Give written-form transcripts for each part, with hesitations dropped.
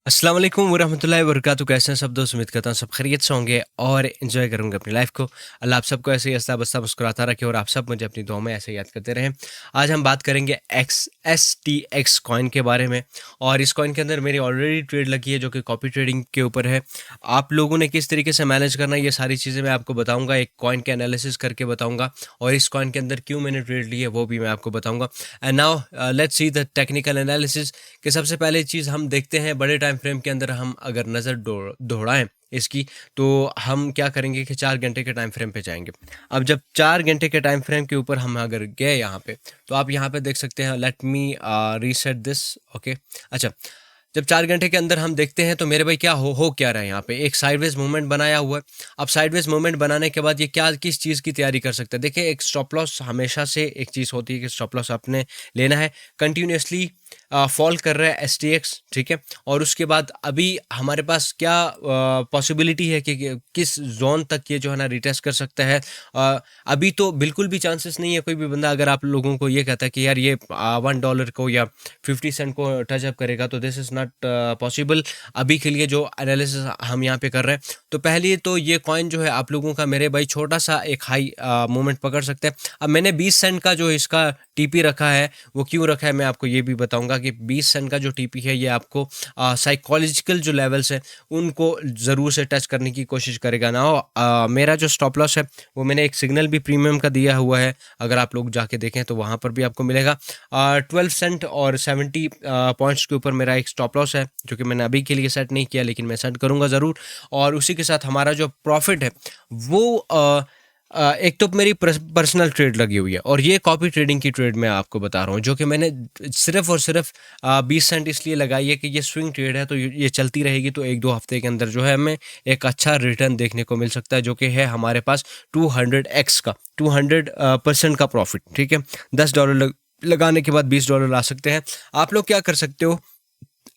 अस्सलाम वालेकुम वरहमतुल्लाहि वबरकातुहू। कैसे हैं सब दोस्त? उम्मीद करता हूँ सब खैरियत से होंगे और एंजॉय करूँगा अपनी लाइफ को। अल्लाह आप सबको ऐसे ही हंसता बसता मुस्कुराता रखे और आप सब मुझे अपनी दुआ में ऐसे याद करते रहें। आज हम बात करेंगे XSTX कॉइन के बारे में। और इस कॉइन के अंदर मेरी ऑलरेडी ट्रेड लगी है जो कि कॉपी ट्रेडिंग के ऊपर है। आप लोगों ने किस तरीके से मैनेज करना है, ये सारी चीज़ें मैं आपको बताऊँगा, एक कॉइन के एनालिसिस करके बताऊँगा और इस कॉइन के अंदर क्यों मैंने ट्रेड ली है वो भी मैं आपको बताऊँगा। And now let's see the technical analysis. कि सबसे पहले चीज़ हम देखते हैं बड़े टाइम फ्रेम के अंदर हम अगर नज़र दौड़ाएं इसकी, तो हम क्या करेंगे कि 4 घंटे के टाइम फ्रेम पे जाएंगे। अब जब 4 घंटे के टाइम फ्रेम के ऊपर हम अगर गए यहाँ पे, तो आप यहाँ पे देख सकते हैं, let me reset this. Okay, अच्छा, जब 4 घंटे के अंदर हम देखते हैं तो मेरे भाई क्या हो क्या रहा है, यहाँ पे एक साइडवेज मूवमेंट बनाया हुआ है। अब साइडवेज मूवमेंट बनाने के बाद ये क्या किस चीज़ की तैयारी कर सकते हैं? देखिए, एक स्टॉप लॉस हमेशा से एक चीज़ होती है कि स्टॉप लॉस आपने लेना है। कंटिन्यूसली फॉल कर रहा है STX, ठीक है, और उसके बाद अभी हमारे पास क्या पॉसिबिलिटी है कि किस जोन तक ये जो है ना रिटेस्ट कर सकता है। अभी तो बिल्कुल भी चांसेस नहीं है। कोई भी बंदा अगर आप लोगों को ये कहता है कि यार ये $1 को या 50 सेंट को टचअप करेगा, तो दिस इज़ नॉट पॉसिबल अभी के लिए जो एनालिसिस हम यहाँ पे कर रहे हैं। तो पहले तो ये कॉइन जो है आप लोगों का मेरे भाई छोटा सा एक हाई मूवमेंट पकड़ सकते हैं। अब मैंने 20 सेंट का जो इसका TP रखा है, वो क्यों रखा है मैं आपको ये भी बताऊंगा कि 20 सेंट का जो TP है ये आपको साइकोलॉजिकल जो लेवल्स है उनको ज़रूर से टच करने की कोशिश करेगा ना। मेरा जो स्टॉप लॉस है वो मैंने एक सिग्नल भी प्रीमियम का दिया हुआ है, अगर आप लोग जाके देखें तो वहाँ पर भी आपको मिलेगा। 12 सेंट और 70 पॉइंट्स के ऊपर मेरा एक स्टॉप लॉस है जो कि मैंने अभी के लिए सेट नहीं किया, लेकिन मैं सेट करूँगा ज़रूर। और उसी के साथ हमारा जो प्रॉफिट है वो एक तो मेरी पर्सनल ट्रेड लगी हुई है और ये कॉपी ट्रेडिंग की ट्रेड मैं आपको बता रहा हूँ, जो कि मैंने सिर्फ और सिर्फ 20 सेंट इसलिए लगाई है कि ये स्विंग ट्रेड है, तो ये चलती रहेगी तो 1-2 हफ्ते के अंदर जो है हमें एक अच्छा रिटर्न देखने को मिल सकता है, जो कि है हमारे पास 200x का 200% का प्रॉफिट। ठीक है, $10 लगाने के बाद $20 ला सकते हैं। आप लोग क्या कर सकते हो,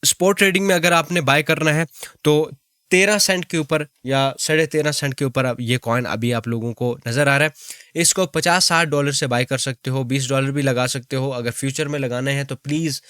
स्पॉट ट्रेडिंग में अगर आपने बाय करना है तो 13 सेंट के ऊपर या 13.5 सेंट के ऊपर अब ये कॉइन अभी आप लोगों को नज़र आ रहा है। इसको $50-60 से बाय कर सकते हो, $20 भी लगा सकते हो। अगर फ्यूचर में लगाना है तो प्लीज़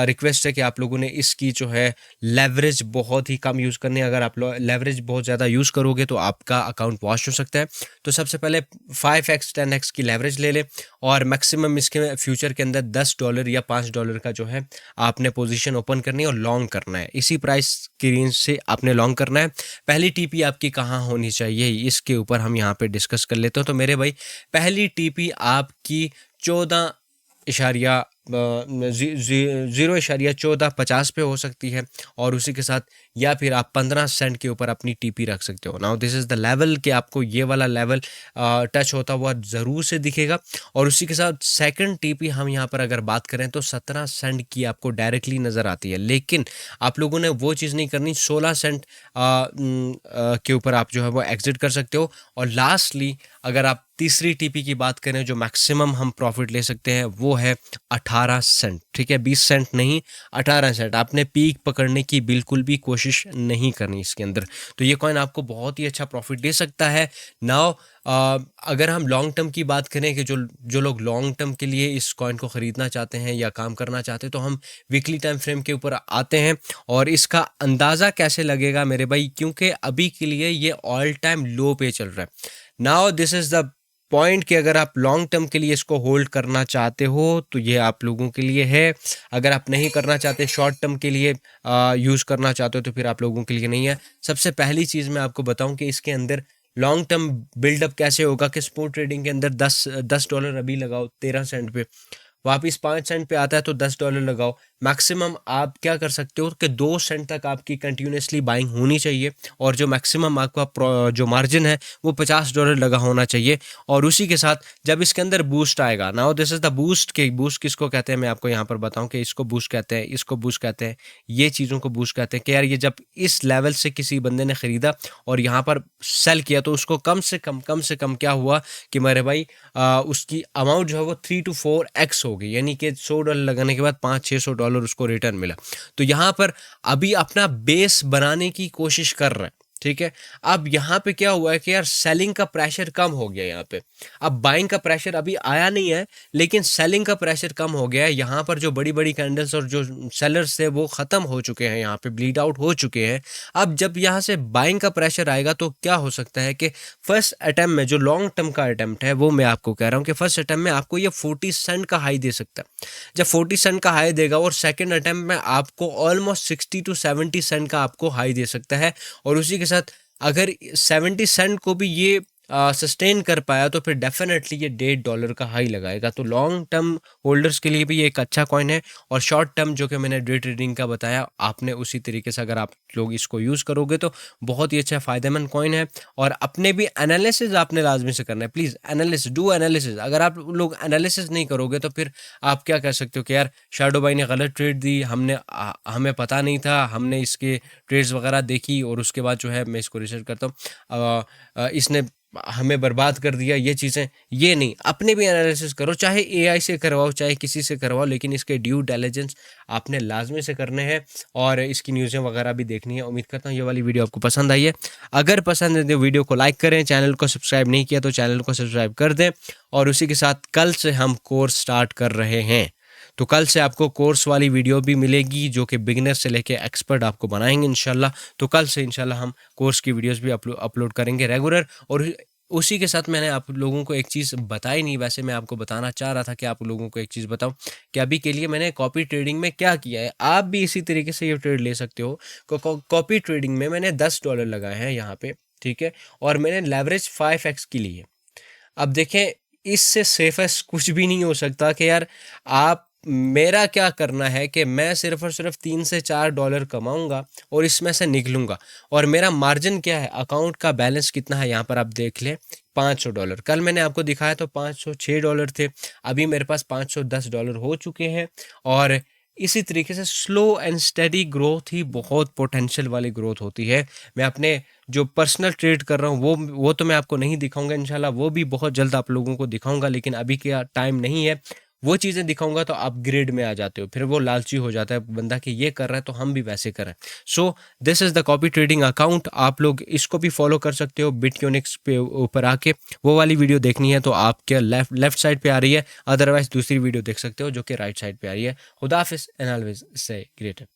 रिक्वेस्ट है कि आप लोगों ने इसकी जो है लेवरेज बहुत ही कम यूज़ करनी है। अगर आप लेवरेज बहुत ज़्यादा यूज़ करोगे तो आपका अकाउंट वॉश हो सकता है। तो सबसे पहले 5x 10x की लेवरेज ले ले और मैक्सिमम इसके फ्यूचर के अंदर $10 या $5 का जो है आपने पोजीशन ओपन करनी है और लॉन्ग करना है। इसी प्राइस की रेंज से आपने लॉन्ग करना है। पहली TP आपकी कहाँ होनी चाहिए इसके ऊपर हम यहाँ पे डिस्कस कर लेते हैं। तो मेरे भाई पहली TP आपकी 0.1450 पे हो सकती है और उसी के साथ या फिर आप 15 सेंट के ऊपर अपनी TP रख सकते हो। Now this is the level कि आपको ये वाला लेवल टच होता हुआ ज़रूर से दिखेगा। और उसी के साथ सेकंड TP हम यहाँ पर अगर बात करें तो 17 सेंट की आपको डायरेक्टली नज़र आती है, लेकिन आप लोगों ने वो चीज़ नहीं करनी। 16 सेंट के ऊपर आप जो है वो एग्जिट कर सकते हो। और लास्टली अगर आप तीसरी TP की बात करें जो मैक्सिमम हम प्रॉफिट ले सकते हैं वो है 18 सेंट। ठीक है, 20 सेंट नहीं, 18 सेंट। आपने पीक पकड़ने की बिल्कुल भी कोशिश नहीं करनी इसके अंदर। तो ये कॉइन आपको बहुत ही अच्छा प्रॉफिट दे सकता है। नाउ अगर हम लॉन्ग टर्म की बात करें कि जो लोग लॉन्ग टर्म के लिए इस कॉइन को ख़रीदना चाहते हैं या काम करना चाहते हैं, तो हम वीकली टाइम फ्रेम के ऊपर आते हैं। और इसका अंदाज़ा कैसे लगेगा मेरे भाई, क्योंकि अभी के लिए ये ऑल टाइम लो पे चल रहा है। Now this is the point कि अगर आप लॉन्ग टर्म के लिए इसको होल्ड करना चाहते हो तो ये आप लोगों के लिए है। अगर आप नहीं करना चाहते, शॉर्ट टर्म के लिए यूज़ करना चाहते हो, तो फिर आप लोगों के लिए नहीं है। सबसे पहली चीज़ मैं आपको बताऊं कि इसके अंदर लॉन्ग टर्म बिल्डअप कैसे होगा कि स्पॉट ट्रेडिंग के अंदर $10 अभी लगाओ 13 सेंट पे, वापिस 5 सेंट पे आता है तो $10 लगाओ। मैक्सिमम आप क्या कर सकते हो कि 2 सेंट तक आपकी कंटिन्यूसली बाइंग होनी चाहिए और जो मैक्सिमम आपका जो मार्जिन है वो $50 लगा होना चाहिए। और उसी के साथ जब इसके अंदर बूस्ट आएगा, now this is the boost. के बूस्ट किसको कहते हैं मैं आपको यहाँ पर बताऊँ कि इसको बूस्ट कहते हैं, इसको बूस्ट कहते हैं, ये चीज़ों को बूस्ट कहते हैं कि यार ये जब इस लेवल से किसी बंदे ने ख़रीदा और यहाँ पर सेल किया तो उसको कम से कम क्या हुआ कि मेरे भाई उसकी अमाउंट जो है वो 3 to 4x हो गई, यानी कि $100 लगाने के बाद $500-600 उसको रिटर्न मिला। तो यहाँ पर अभी अपना बेस बनाने की कोशिश कर रहा है। ठीक है। अब यहाँ पे क्या हुआ है कि यार सेलिंग का प्रेशर कम हो गया यहाँ पे। अब बाइंग का प्रेशर अभी आया नहीं है, लेकिन सेलिंग का प्रेशर कम हो गया है। यहाँ पर जो बड़ी-बड़ी कैंडल्स और जो सेलर्स थे वो ख़त्म हो चुके हैं, यहाँ पे ब्लीड आउट हो चुके हैं। अब जब यहाँ से बाइंग का प्रेशर आएगा तो क्या हो सकता है कि फर्स्ट अटेम्प्ट में जो लॉन्ग टर्म का अटेम्प्ट है वो मैं आपको कह रहा हूँ कि फर्स्ट अटेम्प्ट में आपको ये 40 सेंट का हाई दे सकता है। जब 40 सेंट का हाई देगा और सेकंड अटेम्प्ट में आपको ऑलमोस्ट 60 टू 70 सेंट का आपको हाई दे सकता है। और उसी के साथ अगर 70 सेंट को भी ये सस्टेन कर पाया तो फिर डेफिनेटली ये $1.5 का हाई लगाएगा। तो लॉन्ग टर्म होल्डर्स के लिए भी ये एक अच्छा कॉइन है। और शॉर्ट टर्म जो कि मैंने डे ट्रेडिंग का बताया, आपने उसी तरीके से अगर आप लोग इसको यूज़ करोगे तो बहुत ही अच्छा फ़ायदेमंद कॉइन है। और अपने भी एनालिसिस आपने लाजमी से करना है। Please analysis, do analysis. अगर आप लोग एनालिसिस नहीं करोगे तो फिर आप क्या कह सकते हो कि यार शैडो भाई ने गलत ट्रेड दी, हमें पता नहीं था, हमने इसके ट्रेड्स वगैरह देखी और उसके बाद जो है मैं इसको रिसर्च करता हूँ, इसने हमें बर्बाद कर दिया। ये चीज़ें ये नहीं, अपने भी एनालिसिस करो, चाहे एआई से करवाओ चाहे किसी से करवाओ, लेकिन इसके ड्यू डिलिजेंस आपने लाजमी से करने हैं और इसकी न्यूज़ें वगैरह भी देखनी है। उम्मीद करता हूँ ये वाली वीडियो आपको पसंद आई है। अगर पसंद है तो वीडियो को लाइक करें, चैनल को सब्सक्राइब नहीं किया तो चैनल को सब्सक्राइब कर दें। और उसी के साथ कल से हम कोर्स स्टार्ट कर रहे हैं, तो कल से आपको कोर्स वाली वीडियो भी मिलेगी जो कि बिगिनर से लेके एक्सपर्ट आपको बनाएंगे इंशाल्लाह। तो कल से इंशाल्लाह हम कोर्स की वीडियोस भी अपलोड करेंगे रेगुलर। और उसी के साथ मैंने आप लोगों को एक चीज़ बताई नहीं, वैसे मैं आपको बताना चाह रहा था कि आप लोगों को एक चीज़ बताऊं कि अभी के लिए मैंने कॉपी ट्रेडिंग में क्या किया है। आप भी इसी तरीके से ये ट्रेड ले सकते हो। कॉपी ट्रेडिंग में मैंने $10 लगाए हैं यहाँ पे, ठीक है, और मैंने लेवरेज 5x की ली है। अब देखें, इससे सेफेस्ट कुछ भी नहीं हो सकता कि यार आप, मेरा क्या करना है कि मैं सिर्फ और सिर्फ $3 से $4 कमाऊंगा और इसमें से निकलूंगा। और मेरा मार्जिन क्या है, अकाउंट का बैलेंस कितना है, यहाँ पर आप देख लें $500। कल मैंने आपको दिखाया तो $506 थे, अभी मेरे पास $510 हो चुके हैं। और इसी तरीके से स्लो एंड स्टेडी ग्रोथ ही बहुत पोटेंशियल वाली ग्रोथ होती है। मैं अपने जो पर्सनल ट्रेड कर रहा हूँ वो तो मैं आपको नहीं दिखाऊंगा, इंशाल्लाह वो भी बहुत जल्द आप लोगों को दिखाऊंगा, लेकिन अभी क्या टाइम नहीं है। वो चीज़ें दिखाऊंगा तो आप ग्रेड में आ जाते हो, फिर वो लालची हो जाता है बंदा कि ये कर रहा है तो हम भी वैसे करें। So this is the copy trading account. आप लोग इसको भी फॉलो कर सकते हो। बिटक्यूनिक्स पे ऊपर आके वो वाली वीडियो देखनी है तो आपके लेफ्ट साइड पे आ रही है, अदरवाइज दूसरी वीडियो देख सकते हो जो कि राइट साइड पे आ रही है। खुदा हाफिज़ एंड ऑलवेज स्टे ग्रेट।